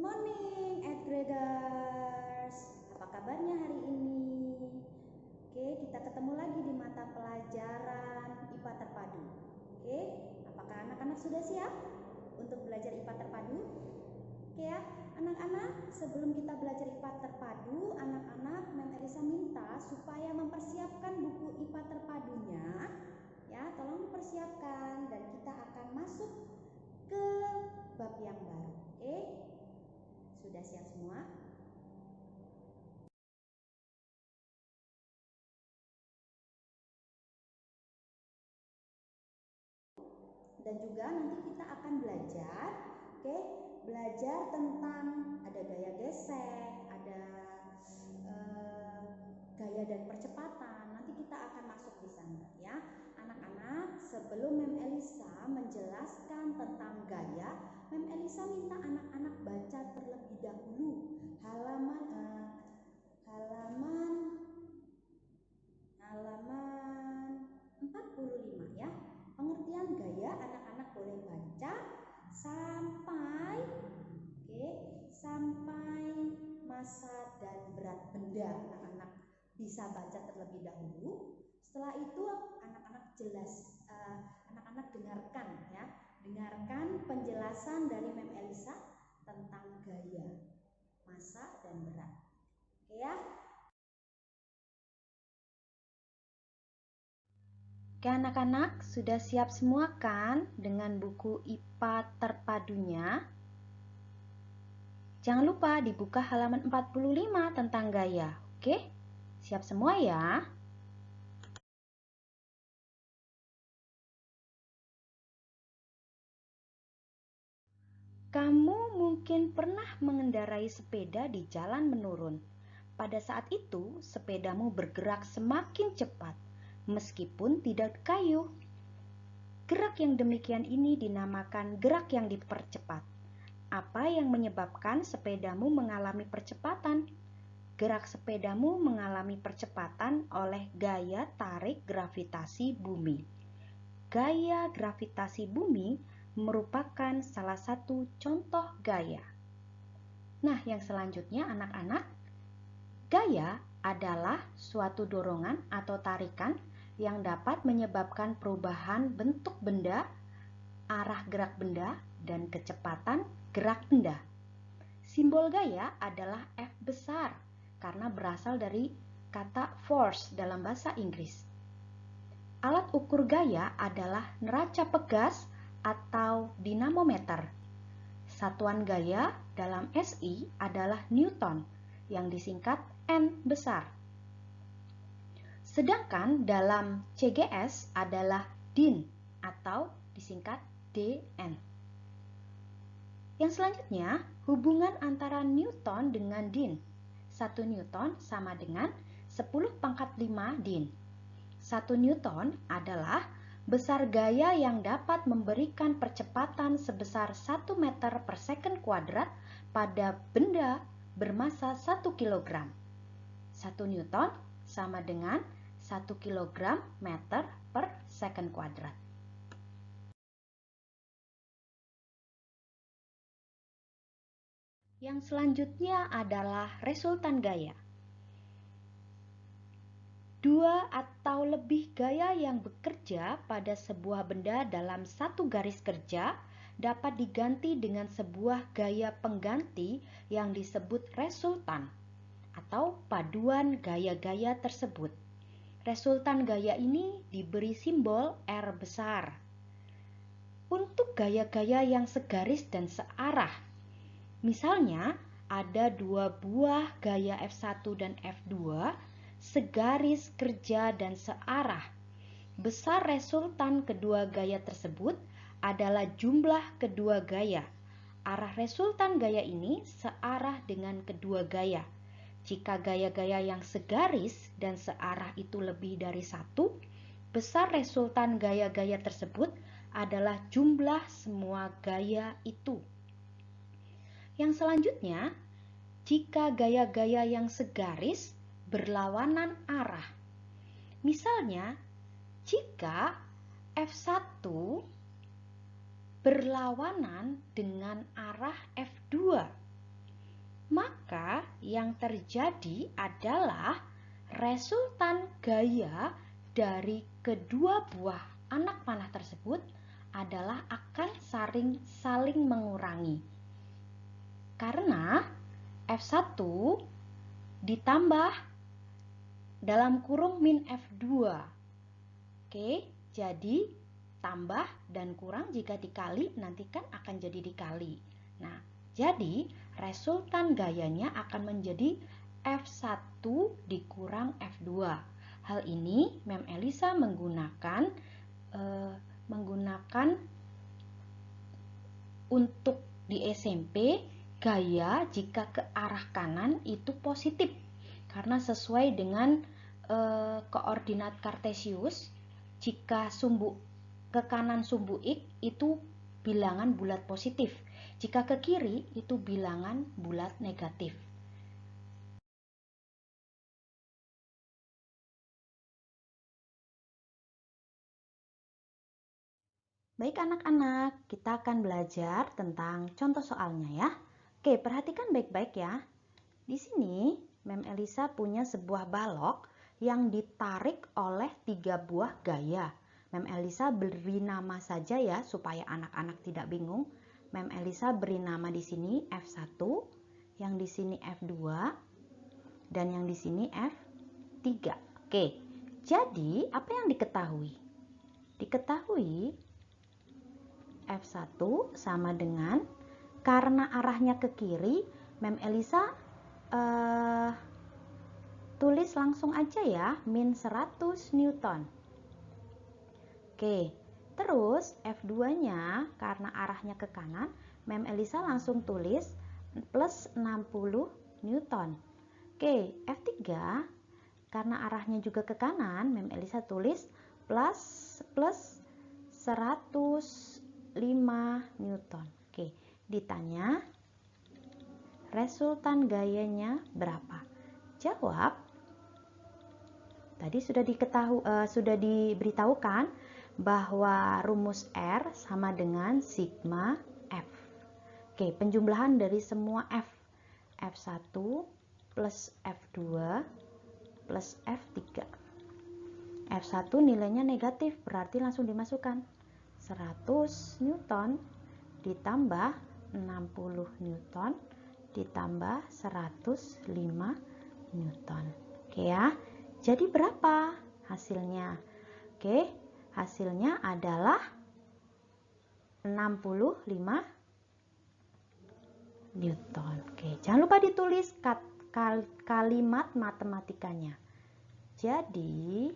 morning, 8th graders. Apa kabarnya hari ini? Oke, kita ketemu lagi di mata pelajaran IPA terpadu. Oke, apakah anak-anak sudah siap untuk belajar IPA terpadu? Oke ya, anak-anak, sebelum kita belajar IPA terpadu, anak-anak Mem Elisa minta supaya mempersiapkan buku IPA terpadunya. Ya, tolong dipersiapkan dan kita akan masuk ke bab yang baru. Oke? Sudah siap semua? Dan juga nanti kita akan belajar, oke? Belajar tentang ada gaya gesek, ada gaya dan percepatan. Nanti kita akan masuk di sana ya. Anak-anak, sebelum Mem Elisa menjelaskan tentang gaya, Mem Elisa minta anak-anak baca terlebih dahulu halaman 45 ya. Pengertian gaya anak-anak boleh baca sampai sampai massa dan berat benda. Anak-anak bisa baca terlebih dahulu. Setelah itu anak-anak anak-anak dengarkan ya. Dengarkan penjelasan dari Mem Elisa tentang gaya, massa dan berat. Oke ya? Oke anak-anak, sudah siap semua kan dengan buku IPA terpadunya? Jangan lupa dibuka halaman 45 tentang gaya, oke? Siap semua ya? Kamu mungkin pernah mengendarai sepeda di jalan menurun. Pada saat itu, sepedamu bergerak semakin cepat, meskipun tidak kayu. Gerak yang demikian ini dinamakan gerak yang dipercepat. Apa yang menyebabkan sepedamu mengalami percepatan? Gerak sepedamu mengalami percepatan oleh gaya tarik gravitasi bumi. Gaya gravitasi bumi merupakan salah satu contoh gaya. Nah, yang selanjutnya anak-anak, gaya adalah suatu dorongan atau tarikan yang dapat menyebabkan perubahan bentuk benda, arah gerak benda, dan kecepatan gerak benda. Simbol gaya adalah F besar karena berasal dari kata force dalam bahasa Inggris. Alat ukur gaya adalah neraca pegas atau dinamometer. Satuan gaya dalam SI adalah Newton yang disingkat N besar. Sedangkan dalam CGS adalah Din atau disingkat DN. Yang selanjutnya, hubungan antara Newton dengan Din. 1 Newton sama dengan 10 pangkat 5 Din. 1 Newton adalah besar gaya yang dapat memberikan percepatan sebesar 1 meter per second kuadrat pada benda bermassa 1 kg. 1 Newton sama dengan 1 kg meter per second kuadrat. Yang selanjutnya adalah resultan gaya. 2 atau lebih gaya yang bekerja pada sebuah benda dalam satu garis kerja dapat diganti dengan sebuah gaya pengganti yang disebut resultan atau paduan gaya-gaya tersebut. Resultan gaya ini diberi simbol R besar. Untuk gaya-gaya yang segaris dan searah, misalnya ada 2 buah gaya F1 dan F2 segaris kerja dan searah. Besar resultan kedua gaya tersebut adalah jumlah kedua gaya. Arah resultan gaya ini searah dengan kedua gaya. Jika gaya-gaya yang segaris dan searah itu lebih dari 1, besar resultan gaya-gaya tersebut adalah jumlah semua gaya itu. Yang selanjutnya, jika gaya-gaya yang segaris berlawanan arah. Misalnya, jika F1 berlawanan dengan arah F2, Maka yang terjadi adalah resultan gaya dari kedua buah anak panah tersebut adalah akan saling mengurangi. Karena F1 ditambah dalam kurung min F2. Oke, jadi tambah dan kurang jika dikali nanti kan akan jadi dikali. Nah, jadi resultan gayanya akan menjadi F1 dikurang F2. Hal ini Mem Elisa menggunakan untuk di SMP gaya jika ke arah kanan itu positif karena sesuai dengan koordinat Kartesius. Jika sumbu ke kanan sumbu X itu bilangan bulat positif, jika ke kiri itu bilangan bulat negatif. Baik anak-anak, kita akan belajar tentang contoh soalnya ya. Oke, perhatikan baik-baik ya. Di sini Mem Elisa punya sebuah balok yang ditarik oleh 3 buah gaya. Mem Elisa beri nama saja ya supaya anak-anak tidak bingung. Mem Elisa beri nama di sini F1, yang di sini F2, dan yang di sini F3. Oke, jadi apa yang diketahui? Diketahui F1 sama dengan, karena arahnya ke kiri, Mem Elisa tulis langsung aja ya, min 100 Newton. Oke, terus F2-nya karena arahnya ke kanan, Mem Elisa langsung tulis plus 60 Newton. Oke, F3 karena arahnya juga ke kanan, Mem Elisa tulis plus 105 Newton. Oke, ditanya resultan gayanya berapa? Jawab. Tadi sudah diberitahukan bahwa rumus R sama dengan sigma F. Oke, penjumlahan dari semua F. F1 plus F2 plus F3. F1 nilainya negatif, berarti langsung dimasukkan 100 Newton ditambah 60 Newton ditambah 105 Newton. Oke ya, jadi berapa hasilnya? Oke, hasilnya adalah 65 Newton. Oke, jangan lupa ditulis kalimat matematikanya. Jadi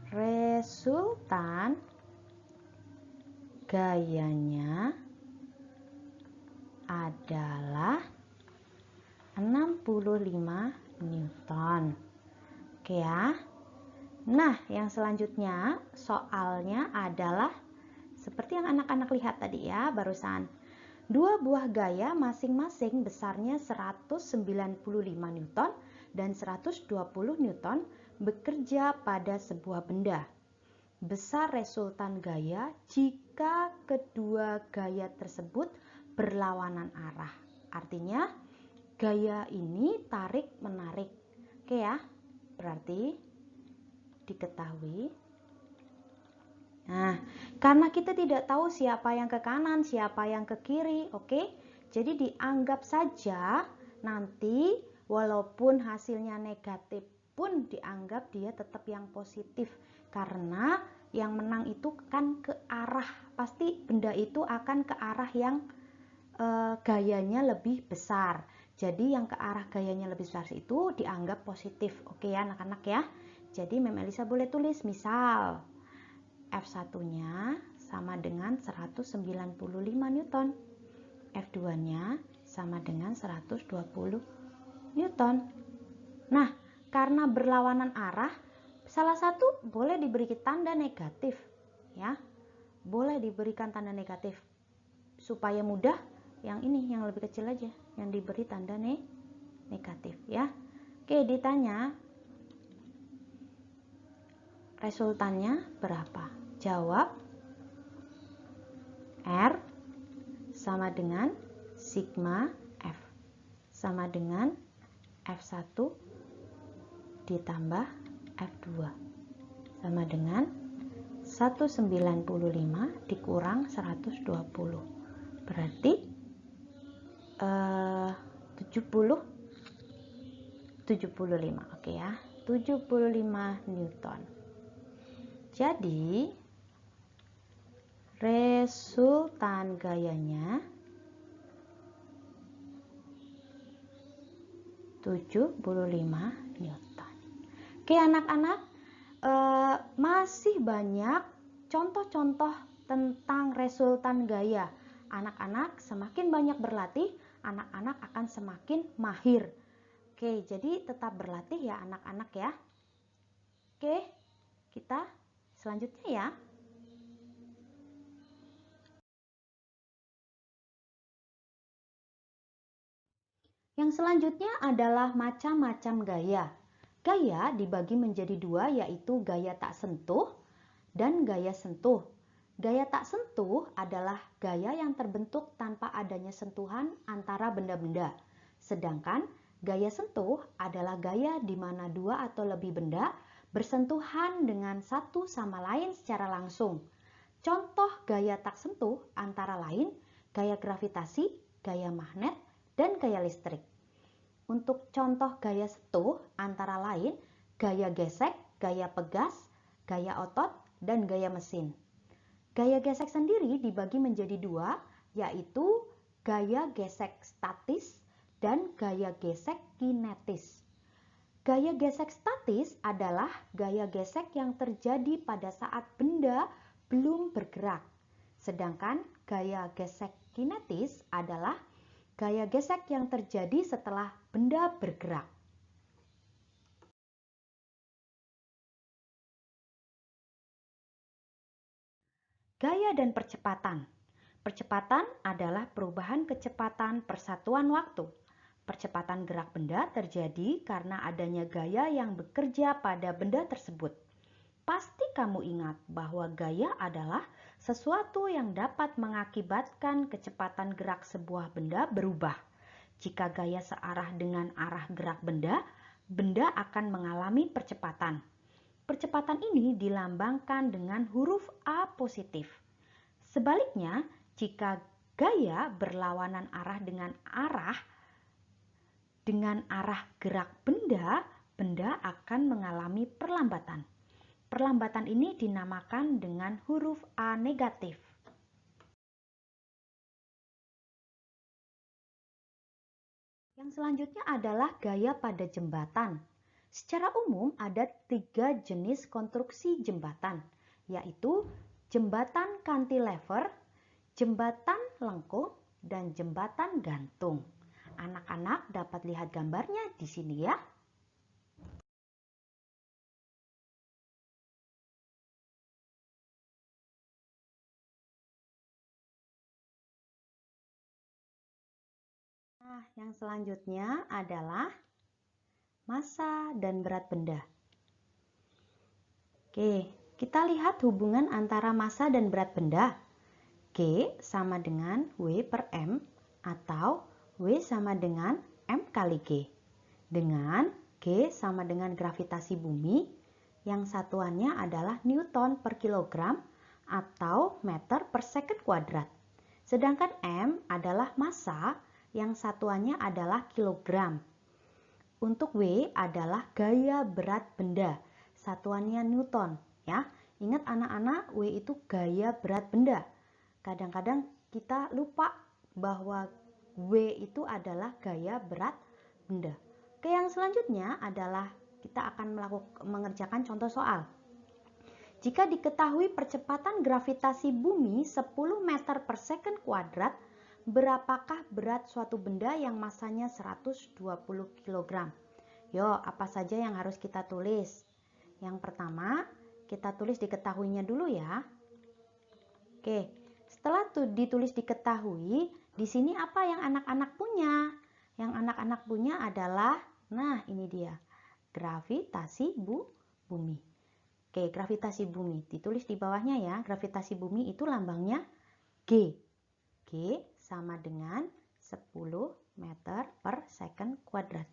resultan gayanya adalah 65 Newton. Oke ya. Nah, yang selanjutnya soalnya adalah seperti yang anak-anak lihat tadi ya barusan. 2 buah gaya masing-masing besarnya 195 Newton dan 120 Newton bekerja pada sebuah benda. Besar resultan gaya jika kedua gaya tersebut berlawanan arah. Artinya gaya ini tarik-menarik. Oke ya, berarti diketahui. Nah, karena kita tidak tahu siapa yang ke kanan, siapa yang ke kiri, oke? Jadi dianggap saja nanti walaupun hasilnya negatif pun dianggap dia tetap yang positif. Karena yang menang itu kan ke arah, pasti benda itu akan ke arah yang gayanya lebih besar. Jadi yang ke arah gayanya lebih besar itu dianggap positif. Oke ya anak-anak ya. Jadi Mem Elisa boleh tulis misal F1-nya sama dengan 195 Newton. F2-nya sama dengan 120 Newton. Nah, karena berlawanan arah, salah satu boleh diberikan tanda negatif ya. Boleh diberikan tanda negatif supaya mudah. Yang ini yang lebih kecil aja yang diberi tanda negatif ya. Oke, ditanya resultannya berapa? Jawab R sama dengan sigma F. sama dengan F1 ditambah F2 sama dengan 195 dikurang 120. Berarti 75. Oke ya. 75 Newton. Jadi resultan gayanya 75 Newton. Oke anak-anak, masih banyak contoh-contoh tentang resultan gaya. Anak-anak semakin banyak berlatih, anak-anak akan semakin mahir. Oke, jadi tetap berlatih ya anak-anak ya. Oke, kita selanjutnya ya. Yang selanjutnya adalah macam-macam gaya. Gaya dibagi menjadi dua, yaitu gaya tak sentuh dan gaya sentuh. Gaya tak sentuh adalah gaya yang terbentuk tanpa adanya sentuhan antara benda-benda. Sedangkan gaya sentuh adalah gaya di mana dua atau lebih benda bersentuhan dengan satu sama lain secara langsung. Contoh gaya tak sentuh antara lain gaya gravitasi, gaya magnet, dan gaya listrik. Untuk contoh gaya sentuh antara lain gaya gesek, gaya pegas, gaya otot, dan gaya mesin. Gaya gesek sendiri dibagi menjadi dua, yaitu gaya gesek statis dan gaya gesek kinetis. Gaya gesek statis adalah gaya gesek yang terjadi pada saat benda belum bergerak. Sedangkan gaya gesek kinetis adalah gaya gesek yang terjadi setelah benda bergerak. Gaya dan percepatan. Percepatan adalah perubahan kecepatan persatuan waktu. Percepatan gerak benda terjadi karena adanya gaya yang bekerja pada benda tersebut. Pasti kamu ingat bahwa gaya adalah sesuatu yang dapat mengakibatkan kecepatan gerak sebuah benda berubah. Jika gaya searah dengan arah gerak benda, benda akan mengalami percepatan. Percepatan ini dilambangkan dengan huruf A positif. Sebaliknya, jika gaya berlawanan arah dengan arah gerak benda, benda akan mengalami perlambatan. Perlambatan ini dinamakan dengan huruf A negatif. Yang selanjutnya adalah gaya pada jembatan. Secara umum ada 3 jenis konstruksi jembatan, yaitu jembatan cantilever, jembatan lengkung, dan jembatan gantung. Anak-anak dapat lihat gambarnya di sini ya. Nah, yang selanjutnya adalah massa dan berat benda. Oke, kita lihat hubungan antara massa dan berat benda. G sama dengan W per M atau W sama dengan M kali G. Dengan G sama dengan gravitasi bumi yang satuannya adalah Newton per kilogram atau meter per second kuadrat. Sedangkan M adalah massa yang satuannya adalah kilogram. Untuk W adalah gaya berat benda, satuannya Newton ya. Ingat anak-anak, W itu gaya berat benda. Kadang-kadang kita lupa bahwa W itu adalah gaya berat benda. Oke, yang selanjutnya adalah kita akan mengerjakan contoh soal. Jika diketahui percepatan gravitasi bumi 10 meter per second kuadrat, berapakah berat suatu benda yang masanya 120 kg? Yo, apa saja yang harus kita tulis? Yang pertama, kita tulis diketahuinya dulu ya. Oke, setelah ditulis diketahui, di sini apa yang anak-anak punya? Yang anak-anak punya adalah, nah ini dia, gravitasi bumi. Oke, gravitasi bumi. Ditulis di bawahnya ya, gravitasi bumi itu lambangnya G. G sama dengan 10 meter per second kuadrat.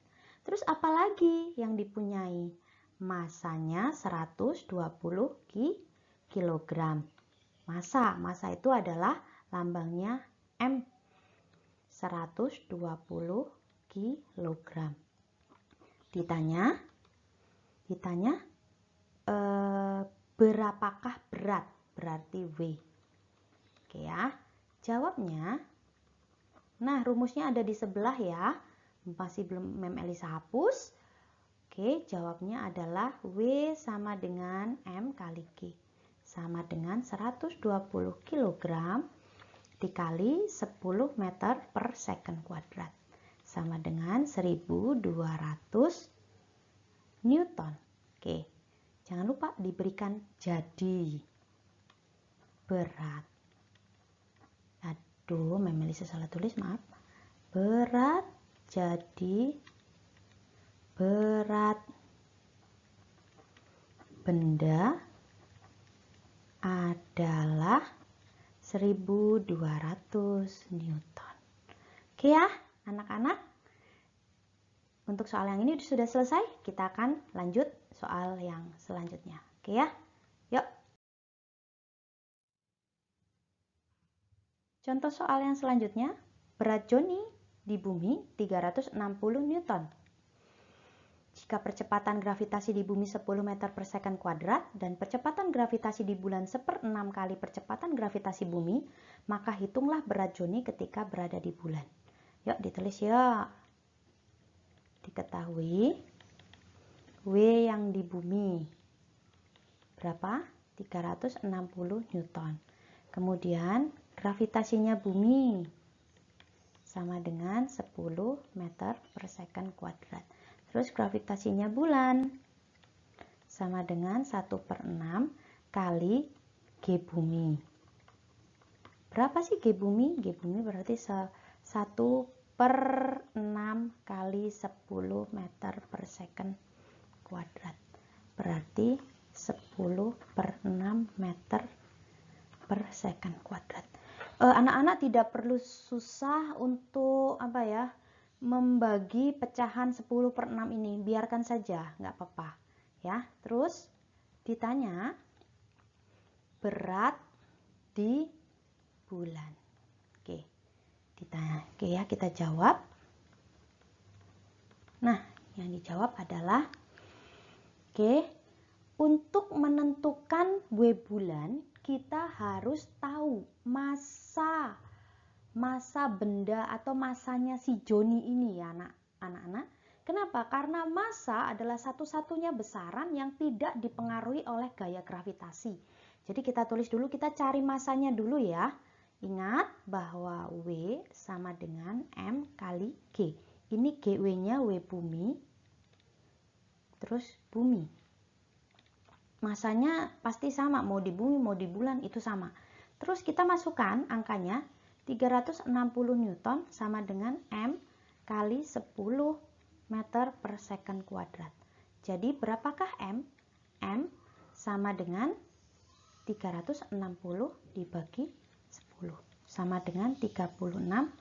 Terus apa lagi yang dipunyai? Masanya 120 kilogram. Massa itu adalah lambangnya M, 120 kilogram. Ditanya berapakah berat? Berarti W. Oke ya, jawabnya. Nah, rumusnya ada di sebelah ya. Masih belum Mem Elisa hapus. Oke, jawabnya adalah W sama dengan M kali G. Sama dengan 120 kg dikali 10 meter per second kuadrat. Sama dengan 1200 Newton. Oke, jangan lupa diberikan jadi berat. Aduh, Mem Elisa salah tulis, maaf. Berat jadi berat benda adalah 1200 Newton. Oke ya, anak-anak. Untuk soal yang ini sudah selesai, kita akan lanjut soal yang selanjutnya. Oke ya, yuk. Contoh soal yang selanjutnya, berat Joni di bumi 360 Newton. Jika percepatan gravitasi di bumi 10 meter per second kuadrat dan percepatan gravitasi di bulan 1/6 kali percepatan gravitasi bumi, maka hitunglah berat Joni ketika berada di bulan. Yuk ditulis yuk. Diketahui W yang di bumi berapa? 360 Newton. Kemudian gravitasinya bumi sama dengan 10 meter per second kuadrat. Terus gravitasinya bulan sama dengan 1/6 kali G bumi. Berapa sih G bumi? G bumi berarti 1/6 kali 10 meter per second kuadrat. Berarti 10/6 meter per second kuadrat. Anak-anak tidak perlu susah untuk membagi pecahan 10/6 ini, biarkan saja, nggak apa-apa ya. Terus ditanya berat di bulan. Oke, ditanya. Oke ya, kita jawab. Nah, yang dijawab adalah untuk menentukan W bulan kita harus tahu massa benda atau massanya si Joni ini ya anak-anak. Kenapa? Karena massa adalah satu-satunya besaran yang tidak dipengaruhi oleh gaya gravitasi. Jadi kita tulis dulu, kita cari massanya dulu ya. Ingat bahwa W sama dengan M kali G. Ini GW-nya W bumi, terus bumi. Masanya pasti sama, mau di bumi mau di bulan itu sama. Terus kita masukkan angkanya 360 Newton sama dengan M kali 10 meter per second kuadrat. Jadi berapakah M? M sama dengan 360 dibagi 10 sama dengan 36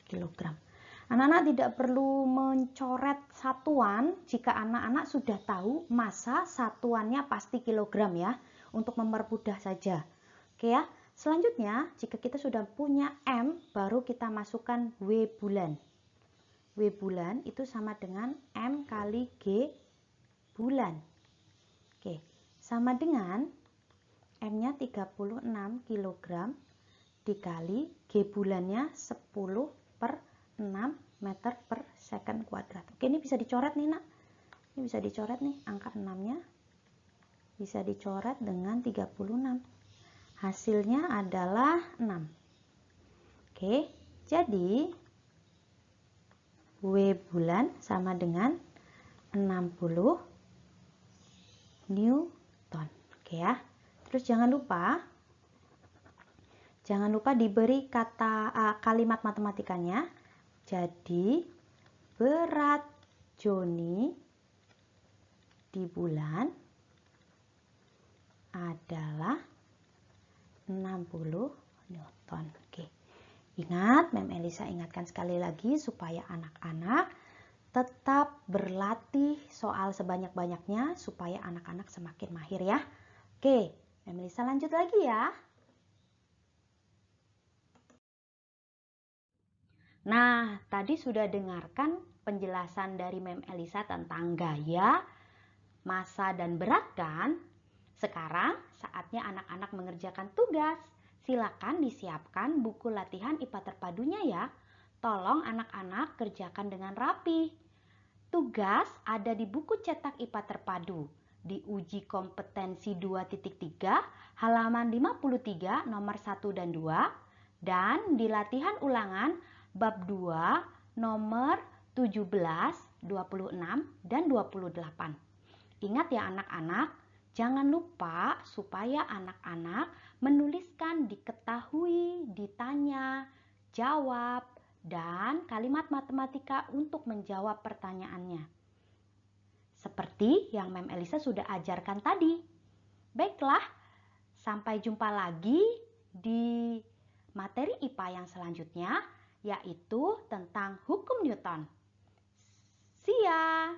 kg. Anak-anak tidak perlu mencoret satuan jika anak-anak sudah tahu massa satuannya pasti kilogram ya, untuk mempermudah saja. Oke ya, selanjutnya jika kita sudah punya M, baru kita masukkan W bulan. W bulan itu sama dengan M kali G bulan. Oke, sama dengan M-nya 36 kg dikali G bulannya 10/6 meter per second kuadrat. Oke, ini bisa dicoret nih nak. Ini bisa dicoret nih, angka 6-nya bisa dicoret dengan 36. Hasilnya adalah 6. Oke, jadi W bulan sama dengan 60 Newton. Oke ya. Terus jangan lupa diberi kalimat matematikanya. Jadi berat Joni di bulan adalah 60 Newton. Oke. Ingat, Mem Elisa ingatkan sekali lagi supaya anak-anak tetap berlatih soal sebanyak-banyaknya supaya anak-anak semakin mahir ya. Oke, Mem Elisa lanjut lagi ya. Nah, tadi sudah dengarkan penjelasan dari Mem Elisa tentang gaya, massa, dan berat kan? Sekarang saatnya anak-anak mengerjakan tugas. Silakan disiapkan buku latihan IPA terpadunya ya. Tolong anak-anak kerjakan dengan rapi. Tugas ada di buku cetak IPA terpadu. Di uji kompetensi 2.3 halaman 53 nomor 1 dan 2 dan di latihan ulangan bab 2 nomor 17, 26 dan 28. Ingat ya anak-anak, jangan lupa supaya anak-anak menuliskan diketahui, ditanya, jawab, dan kalimat matematika untuk menjawab pertanyaannya. Seperti yang Mem Elisa sudah ajarkan tadi. Baiklah, sampai jumpa lagi di materi IPA yang selanjutnya, yaitu tentang hukum Newton. See ya!